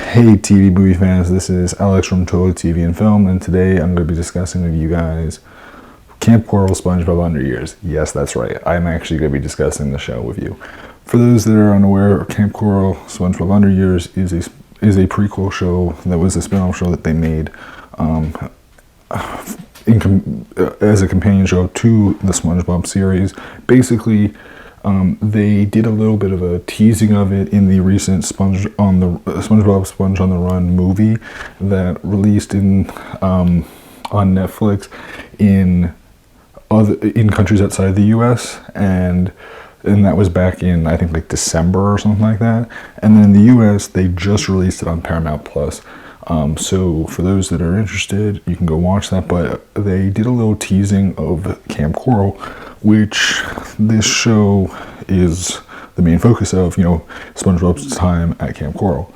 Hey TV movie fans, this is Alex from Total TV and Film, and today I'm going to be discussing with you guys Kamp Koral, Spongebob Under Years. Yes, that's right. I'm actually going to be discussing the show with you. For those that are unaware, Kamp Koral, Spongebob Under Years is a prequel show that was a spin-off show that they made as a companion show to the SpongeBob series. Basically, they did a little bit of a teasing of it in the recent SpongeBob Sponge on the Run movie that released on Netflix in countries outside the U.S. and that was back in, I think, like December or something like that. And then in the U.S. they just released it on Paramount Plus. So for those that are interested, you can go watch that. But they did a little teasing of Kamp Koral, which this show is the main focus of, SpongeBob's time at Kamp Koral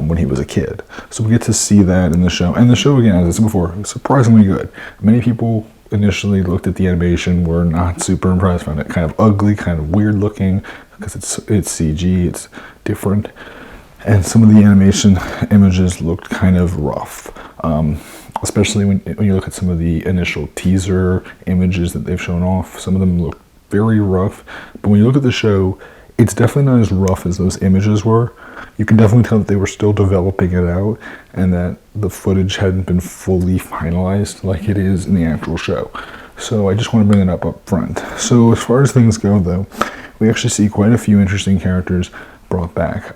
when he was a kid. So we get to see that in the show. And the show, again, as I said before, is surprisingly good. Many people initially looked at the animation, were not super impressed, found it kind of ugly, kind of weird looking, because it's CG, it's different. And some of the animation images looked kind of rough, especially when you look at some of the initial teaser images that they've shown off. Some of them look very rough, but when you look at the show, it's definitely not as rough as those images were. You can definitely tell that they were still developing it out and that the footage hadn't been fully finalized like it is in the actual show. So I just want to bring that up front. So as far as things go, though, we actually see quite a few interesting characters brought back.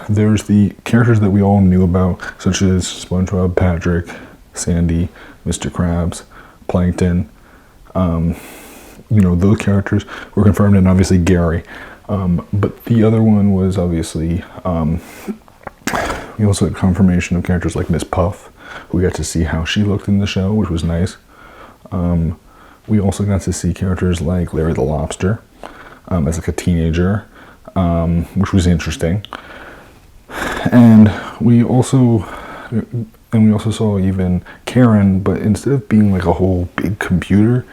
There's the characters that we all knew about, such as SpongeBob, Patrick, Sandy, Mr. Krabs, Plankton. Those characters were confirmed, and obviously Gary. But the other one was obviously, we also had confirmation of characters like Miss Puff. We got to see how she looked in the show, which was nice. We also got to see characters like Larry the Lobster as like a teenager, which was interesting. And we also saw even Karen, but instead of being like a whole big computer,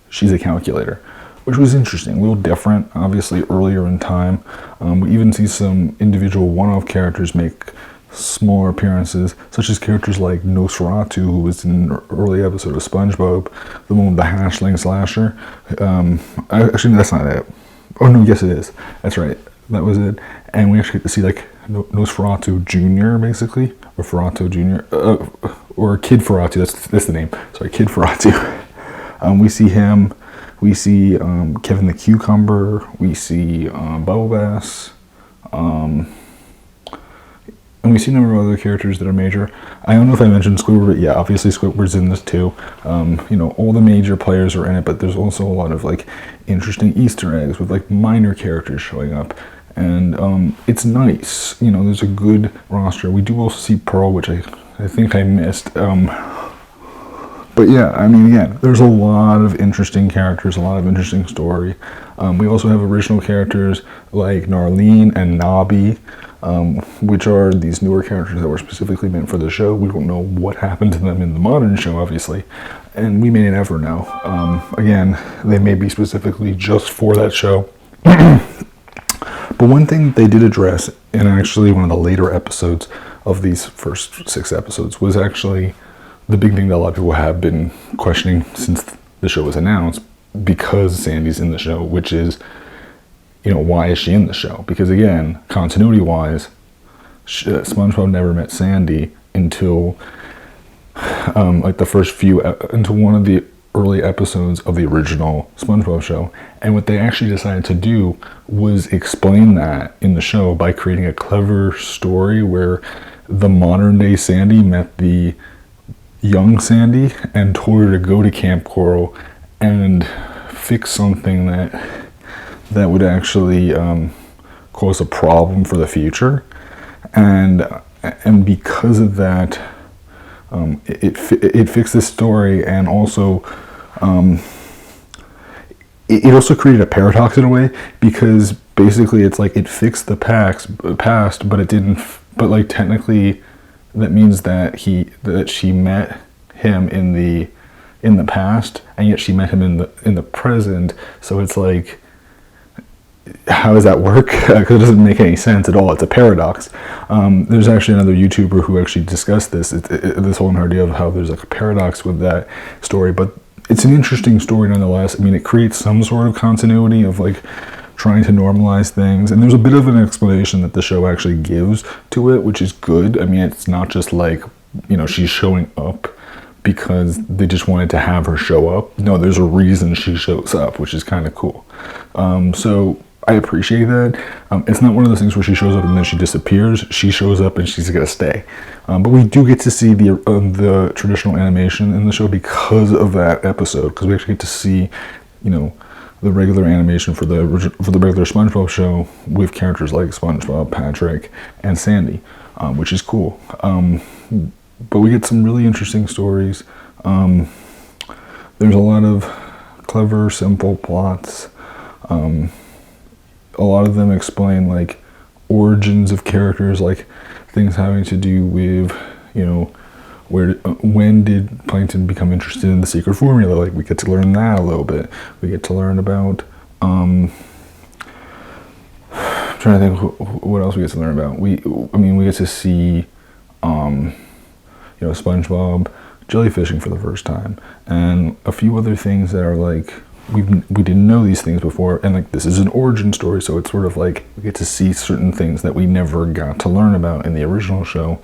she's a calculator, which was interesting, a little different, obviously earlier in time. We even see some individual one-off characters make smaller appearances, such as characters like Nosferatu, who was in an early episode of SpongeBob, the one with the hashling slasher. Actually, that's not it. Oh no, yes it is. That's right, that was it. And we actually get to see like Nosferatu Jr. basically, or Ferratu Jr. Or Kid Ferratu. That's the name. Sorry, Kid Ferratu. We see him. We see Kevin the Cucumber. We see Bubble Bass. And we see a number of other characters that are major. I don't know if I mentioned Squidward, but yeah, obviously Squidward's in this too. All the major players are in it, but there's also a lot of like interesting Easter eggs with like minor characters showing up. And it's nice. There's a good roster. We do also see Pearl, which I think I missed. But yeah, again, there's a lot of interesting characters, a lot of interesting story. We also have original characters like Narlene and Nobby, which are these newer characters that were specifically meant for the show. We don't know what happened to them in the modern show, obviously, and we may never know. Again, they may be specifically just for that show. But one thing they did address in actually one of the later episodes of these first 6 episodes was actually the big thing that a lot of people have been questioning since the show was announced, because Sandy's in the show, which is, why is she in the show? Because again, continuity-wise, SpongeBob never met Sandy until until one of the early episodes of the original SpongeBob show. And what they actually decided to do was explain that in the show by creating a clever story where the modern day Sandy met the young Sandy and told her to go to Kamp Koral and fix something that would actually cause a problem for the future. And because of that, it fixed the story, and also it also created a paradox in a way, because basically it's like it fixed the past, but it didn't. But like technically, that means that she met him in the past, and yet she met him in the present. So it's like how does that work? Because it doesn't make any sense at all. It's a paradox. There's actually another YouTuber who actually discussed this. This whole idea of how there's like a paradox with that story, but it's an interesting story nonetheless. I mean, it creates some sort of continuity of like trying to normalize things, and there's a bit of an explanation that the show actually gives to it, which is good. I mean, it's not just like, you know, she's showing up because they just wanted to have her show up. No, there's a reason she shows up, which is kind of cool. So I appreciate that. It's not one of those things where she shows up and then she disappears. She shows up and she's gonna stay. But we do get to see the traditional animation in the show because of that episode, because we actually get to see, you know, the regular animation for the regular SpongeBob show with characters like SpongeBob, Patrick, and Sandy, which is cool. But we get some really interesting stories. There's a lot of clever, simple plots. A lot of them explain like origins of characters, like things having to do with, you know, when did Plankton become interested in the secret formula? Like, we get to learn that a little bit. We get to learn about, I'm trying to think what else we get to learn about. We get to see, you know, SpongeBob jellyfishing for the first time, and a few other things that are like, we didn't know these things before, and like, this is an origin story, so it's sort of like we get to see certain things that we never got to learn about in the original show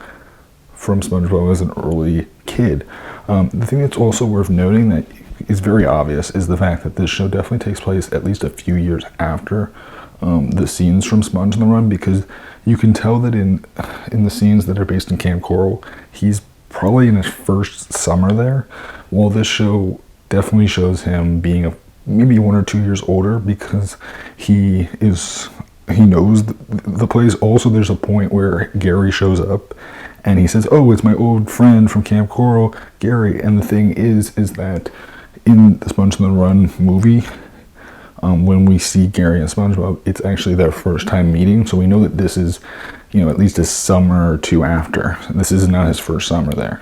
from SpongeBob as an early kid. The thing that's also worth noting that is very obvious is the fact that this show definitely takes place at least a few years after the scenes from Sponge on the Run, because you can tell that in the scenes that are based in Kamp Koral, he's probably in his first summer there, while this show definitely shows him being maybe 1 or 2 years older, because he knows the place. Also, there's a point where Gary shows up and he says, "Oh, it's my old friend from Kamp Koral, Gary." And the thing is that in the Sponge on the Run movie, when we see Gary and SpongeBob, it's actually their first time meeting. So we know that this is, you know, at least a summer or two after. This is not his first summer there,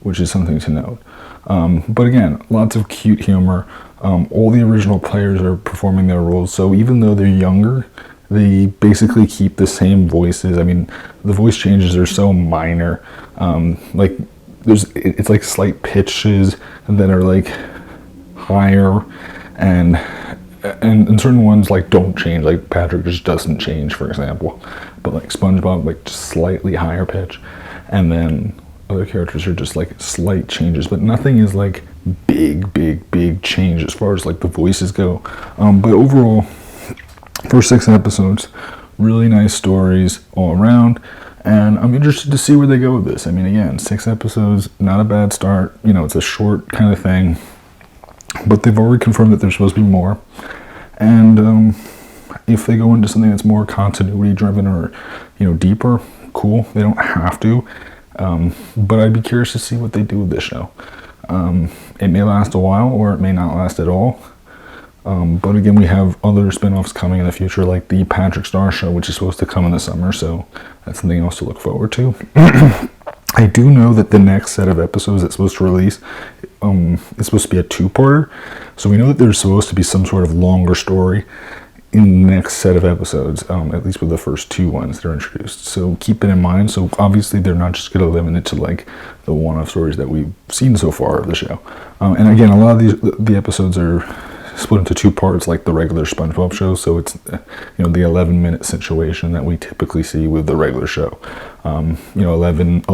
which is something to note. But again, lots of cute humor. All the original players are performing their roles, so even though they're younger, they basically keep the same voices. I mean, the voice changes are so minor. Like, it's like slight pitches that are like higher, and certain ones like don't change. Like Patrick just doesn't change, for example. But like SpongeBob, like just slightly higher pitch, and then other characters are just like slight changes, but nothing is like big change as far as like the voices go. But overall, first 6 episodes, really nice stories all around, and I'm interested to see where they go with this. I mean, again, 6 episodes, not a bad start. You know, it's a short kind of thing, but they've already confirmed that there's supposed to be more. And if they go into something that's more continuity driven or, you know, deeper, cool. They don't have to. But I'd be curious to see what they do with this show. It may last a while, or it may not last at all. But again, we have other spin-offs coming in the future, like the Patrick Star Show, which is supposed to come in the summer, so that's something else to look forward to. I do know that the next set of episodes that's supposed to release is supposed to be a 2-parter, so we know that there's supposed to be some sort of longer story in the next set of episodes, at least with the first 2 ones that are introduced. So keep it in mind. So obviously they're not just going to limit it to like the one-off stories that we've seen so far of the show. And again, a lot of the episodes are split into 2 parts, like the regular SpongeBob show. So it's, you know, the 11-minute situation that we typically see with the regular show. You know, 11.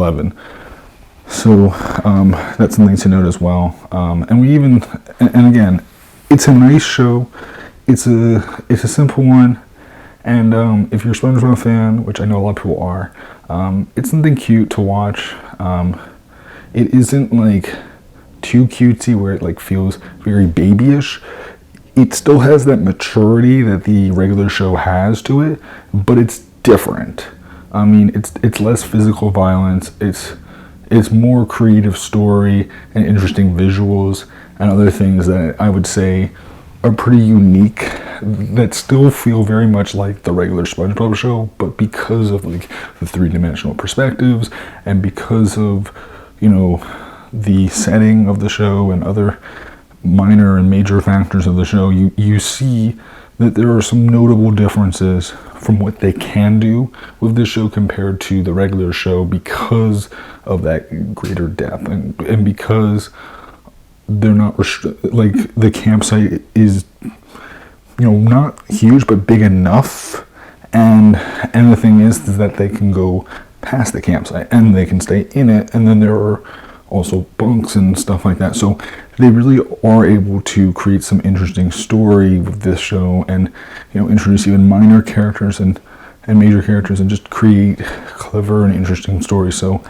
So that's something to note as well. And we even, and again, it's a nice show. It's a simple one, and if you're a SpongeBob fan, which I know a lot of people are, it's something cute to watch. It isn't like too cutesy where it like feels very babyish. It still has that maturity that the regular show has to it, but it's different. I mean, it's less physical violence. It's more creative story and interesting visuals and other things that I would say are pretty unique, that still feel very much like the regular SpongeBob show, but because of like the 3-dimensional perspectives, and because of, you know, the setting of the show and other minor and major factors of the show, you see that there are some notable differences from what they can do with this show compared to the regular show because of that greater depth and because they're not like the campsite is, you know, not huge but big enough, and the thing is that they can go past the campsite and they can stay in it, and then there are also bunks and stuff like that. So they really are able to create some interesting story with this show, and, you know, introduce even minor characters and major characters, and just create clever and interesting stories. So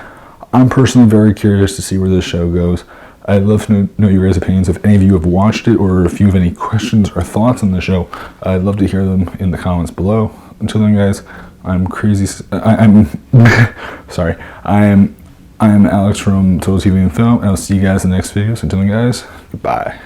I'm personally very curious to see where this show goes. I'd love to know your guys' opinions. If any of you have watched it, or if you have any questions or thoughts on the show, I'd love to hear them in the comments below. Until then, guys, I'm crazy. I'm sorry. I'm Alex from Total TV and Film, and I'll see you guys in the next videos. Until then, guys, goodbye.